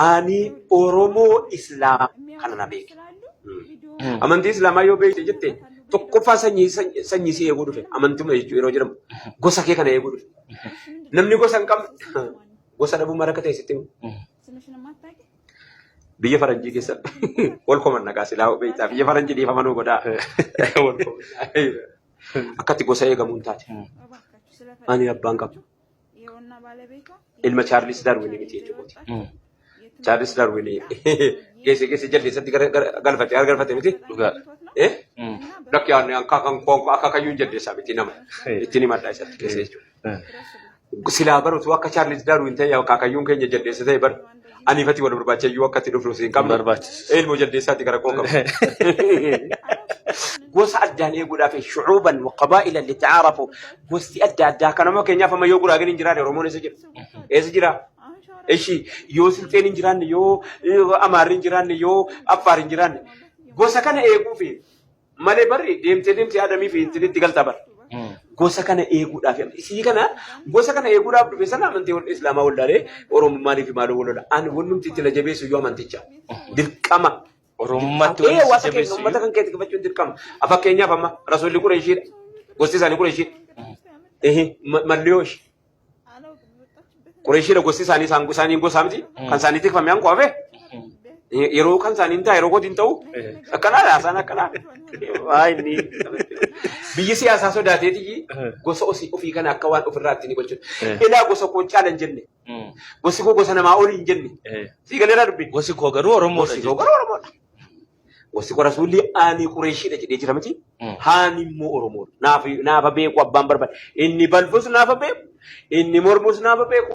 Ani Oromoo Islaam kana na beeke. Amantii Islaamaa yoo beekte jette tokkoffaa sanyii si eeguu dhufe amantuma jechuudha yeroo jedhamu gosa kee kana eeguu dhufe. Namni gosa hin qabne gosa dhabuu mara akka ta'e sitti himu. Biyya faranjii keessa wal koman nagaa silaa beektaa biyya faranjii dhiifamanuu godhaa. Akkatti gosa eegamuun taate. Ani abbaan qabu. Ilma Chaarlis Darwin miti jechuudha. Chaarlis Darwin geesse jaldeessatti galfate miti. Lakki akka kayyuu jaldeessaa miti nama. Ittiin himadhaa isatti keessa jechuudha. Silaa barutu akka Chaarlis Darwin ta'e akka kayyuun keenya jaldeessa ta'e baru. Ani fati wal barbaachisu akka itti dhufnu siin qabnu. Ilmoo jaldeessaatti gara koo qabu. Gosa addaan eeguudhaaf shucuuban waqabaa'ilan litacaarafu gosti adda addaa kanama keenyaaf amma yoo guraagin hin jiraanne Oromoon eessa jira? Eessa jira? Eshi yoo Silxeen hin jiraanne yoo Amaarri hin jiraanne yoo Affaar hin jiraanne gosa kana eeguufi malee barri deemtee adamii fi itti galtaa bara. Gosa kana eeguudhaaf isii kana gosa kana eeguudhaaf dhufe sana amantii warra Islaamaa waldaalee Oromummaanii fi maaloo waloodha. Ani wannumti itti na jabeessu yoo amanticha dirqama. Oromummaatti wanta keenya uummata kan keetti qabachuun dirqama. Fakkeenyaaf amma rasuulli Qureeshiidha. Gosti isaanii Qureeshiidha. Malliyoosh. Qureeshiidha gosti isaanii gosaa miti. Kan isaanii tikfamee hanqoo hafe. Yeroo kan isaanii hin ta'a yeroo kootiin ta'u. Akkanaadha haasaan akkanaadha. Biyyi siyaasaa sodaateetii gosa ofii kana akka waan ofirraa ittiin gochuudha. Ilaa gosa koo caala hin jenne. Gosi koo gosa namaa olii hin jenne. Sii galeeraa dubbi. Gosi koo garuu Oromoodha. Gosi koo garuu Oromoodha. Gosi koo rasuulli ani Qureeshiidha jedhee jira miti. Haani immoo Oromoodha. Naafa beeku abbaan barbaade. Inni balfus naafa beeku. Inni mormus naafa beeku.